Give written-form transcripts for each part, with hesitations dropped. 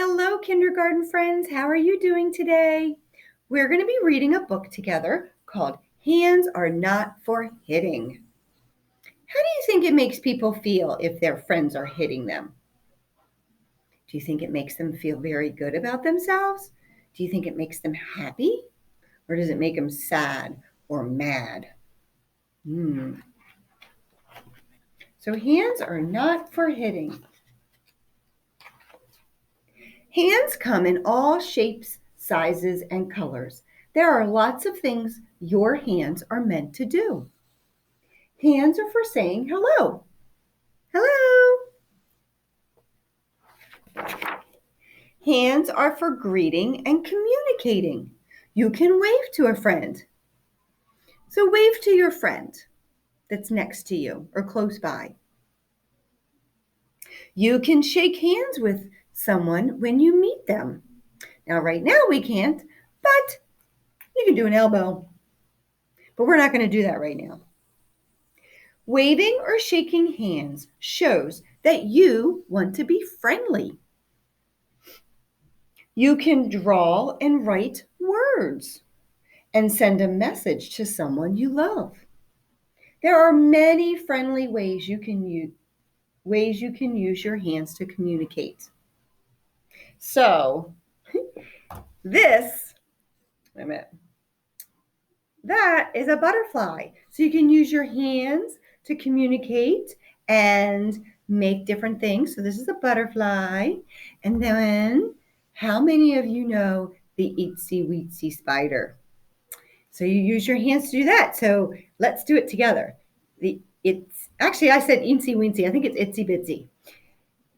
Hello, kindergarten friends. How are you doing today? We're going to be reading a book together called Hands Are Not for Hitting. How do you think it makes people feel if their friends are hitting them? Do you think it makes them feel very good about themselves? Do you think it makes them happy? Or does it make them sad or mad? So hands are not for hitting. Hands come in all shapes, sizes, and colors. There are lots of things your hands are meant to do. Hands are for saying hello. Hello. Hands are for greeting and communicating. You can wave to a friend. So wave to your friend that's next to you or close by. You can shake hands with someone when you meet them. Now, right now we can't, but you can do an elbow. But we're not going to do that right now. Waving or shaking hands shows that you want to be friendly. You can draw and write words and send a message to someone you love. There are many friendly ways you can use your hands to communicate. So, that is a butterfly. So you can use your hands to communicate and make different things. So this is a butterfly. And then how many of you know the itsy weetsy spider? So you use your hands to do that. So let's do it together. Actually, I said itsy weensy. I think it's itsy bitsy.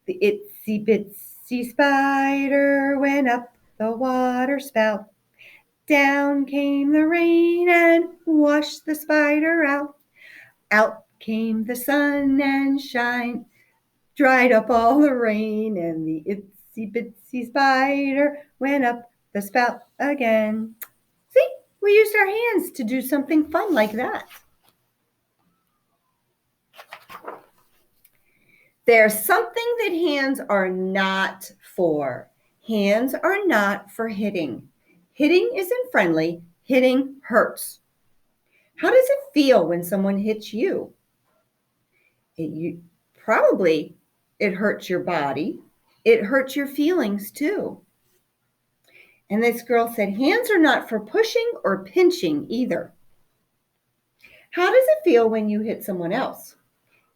The itsy bitsy spider went up the water spout. Down came the rain and washed the spider out. Out came the sun and shine, dried up all the rain, and the itsy bitsy spider went up the spout again. See, we used our hands to do something fun like that. There's something that hands are not for. Hands are not for hitting. Hitting isn't friendly. Hitting hurts. How does it feel when someone hits you? Probably it hurts your body. It hurts your feelings too. And this girl said, hands are not for pushing or pinching either. How does it feel when you hit someone else?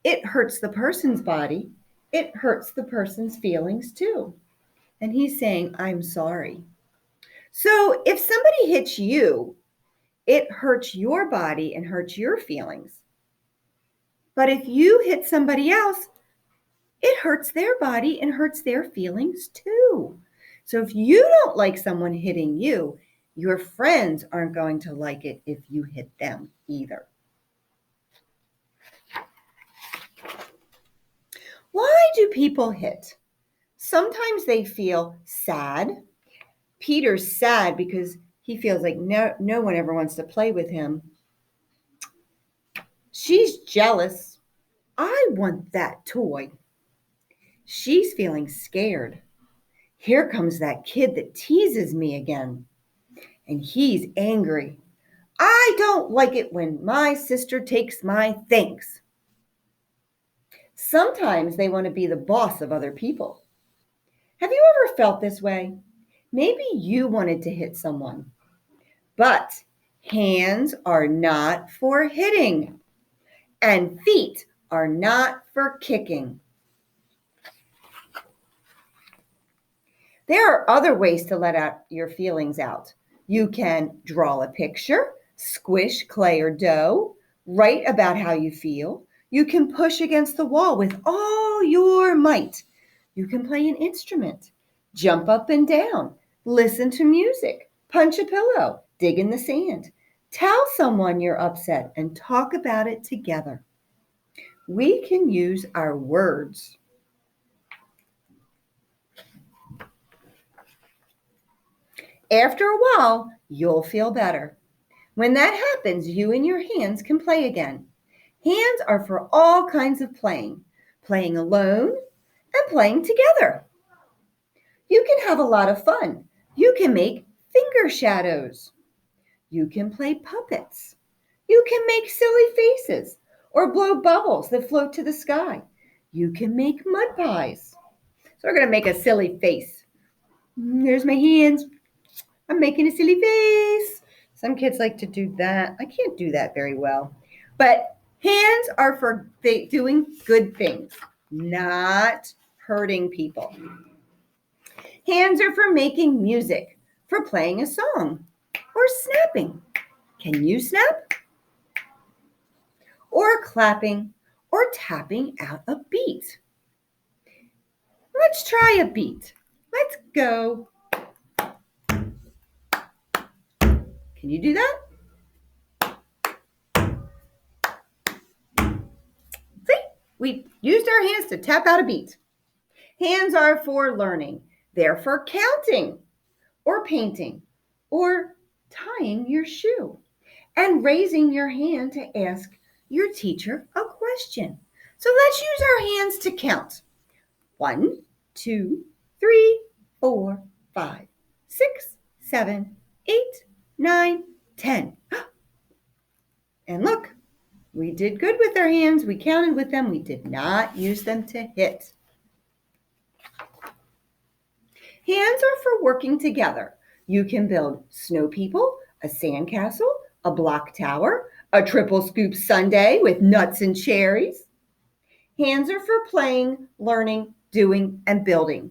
It hurts the person's body. It hurts the person's feelings too. And he's saying, I'm sorry. So if somebody hits you, it hurts your body and hurts your feelings. But if you hit somebody else, it hurts their body and hurts their feelings too. So if you don't like someone hitting you, your friends aren't going to like it if you hit them either. Why do people hit? Sometimes they feel sad. Peter's sad because he feels like no one ever wants to play with him. She's jealous. I want that toy. She's feeling scared. Here comes that kid that teases me again. And he's angry. I don't like it when my sister takes my things. Sometimes they want to be the boss of other people. Have you ever felt this way? Maybe you wanted to hit someone. But hands are not for hitting. And feet are not for kicking. There are other ways to let out your feelings out. You can draw a picture, squish clay or dough, write about how you feel. You can push against the wall with all your might. You can play an instrument, jump up and down, listen to music, punch a pillow, dig in the sand. Tell someone you're upset and talk about it together. We can use our words. After a while, you'll feel better. When that happens, you and your hands can play again. Hands are for all kinds of playing alone and playing together. You can have a lot of fun. You can make finger shadows. You can play puppets. You can make silly faces or blow bubbles that float to the sky. You can make mud pies. So we're going to make a silly face. There's my hands. I'm making a silly face. Some kids like to do that. I can't do that very well. But hands are for doing good things, not hurting people. Hands are for making music, for playing a song, or snapping. Can you snap? Or clapping, or tapping out a beat. Let's try a beat. Let's go. Can you do that? See, we used our hands to tap out a beat. Hands are for learning. They're for counting, or painting, or tying your shoe, and raising your hand to ask your teacher a question. So let's use our hands to count. 1, 2, 3, 4, 5, 6, 7, 8, 9, 10. And look, we did good with our hands. We counted with them. We did not use them to hit. Hands are for working together. You can build snow people, a sandcastle, a block tower, a triple scoop sundae with nuts and cherries. Hands are for playing, learning, doing, and building.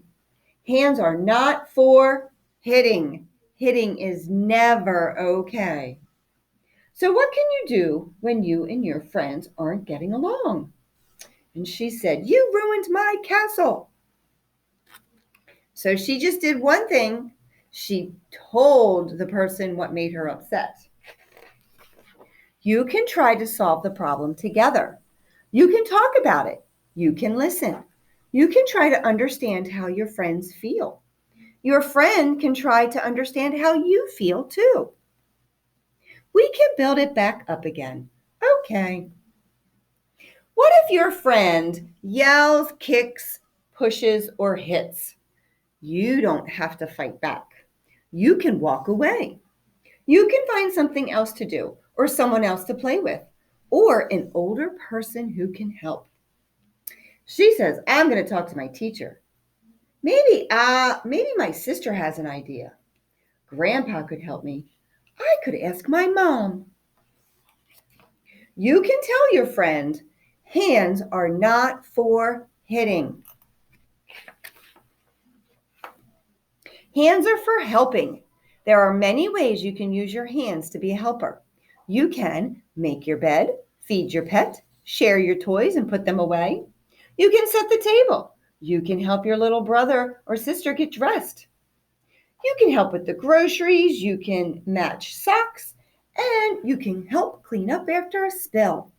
Hands are not for hitting. Hitting is never okay. So what can you do when you and your friends aren't getting along? And she said, "You ruined my castle." So she just did one thing. She told the person what made her upset. You can try to solve the problem together. You can talk about it. You can listen. You can try to understand how your friends feel. Your friend can try to understand how you feel too. We can build it back up again. Okay. What if your friend yells, kicks, pushes, or hits? You don't have to fight back. You can walk away. You can find something else to do, or someone else to play with, or an older person who can help. She says, "I'm going to talk to my teacher. Maybe my sister has an idea. Grandpa could help me. I could ask my mom." You can tell your friend, hands are not for hitting. Hands are for helping. There are many ways you can use your hands to be a helper. You can make your bed, feed your pet, share your toys and put them away. You can set the table. You can help your little brother or sister get dressed. You can help with the groceries. You can match socks. And you can help clean up after a spill.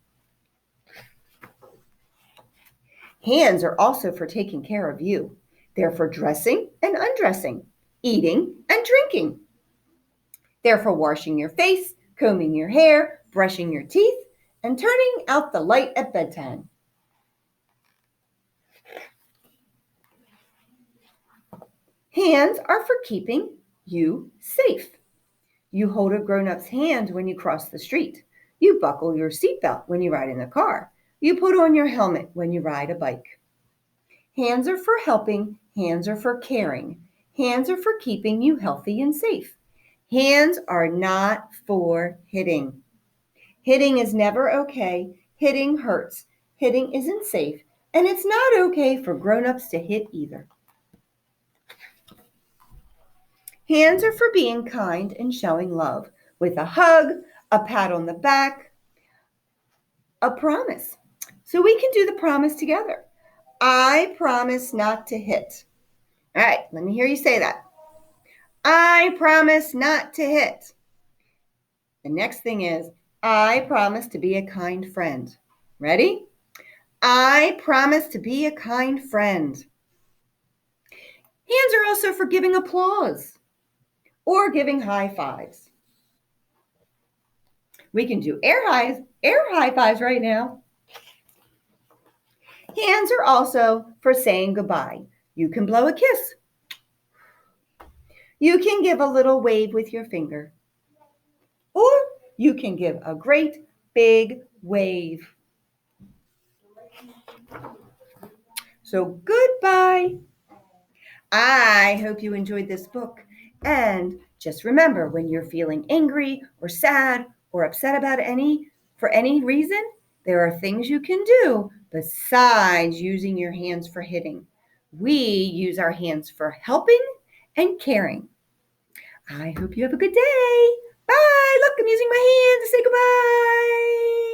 Hands are also for taking care of you. They're for dressing and undressing, eating and drinking. They're for washing your face, combing your hair, brushing your teeth, and turning out the light at bedtime. Hands are for keeping you safe. You hold a grown-up's hand when you cross the street. You buckle your seatbelt when you ride in the car. You put on your helmet when you ride a bike. Hands are for helping. Hands are for caring. Hands are for keeping you healthy and safe. Hands are not for hitting. Hitting is never okay. Hitting hurts. Hitting isn't safe. And it's not okay for grown-ups to hit either. Hands are for being kind and showing love with a hug, a pat on the back, a promise. So we can do the promise together. I promise not to hit. All right, let me hear you say that. I promise not to hit. The next thing is, I promise to be a kind friend. Ready? I promise to be a kind friend. Hands are also for giving applause or giving high fives. We can do air high fives right now. Hands are also for saying goodbye. You can blow a kiss You can give a little wave with your finger, or you can give a great big wave. So goodbye. I hope you enjoyed this book. And just remember, when you're feeling angry or sad or upset about for any reason, there are things you can do besides using your hands for hitting. We use our hands for helping and caring. I hope you have a good day. Bye. Look, I'm using my hands to say goodbye.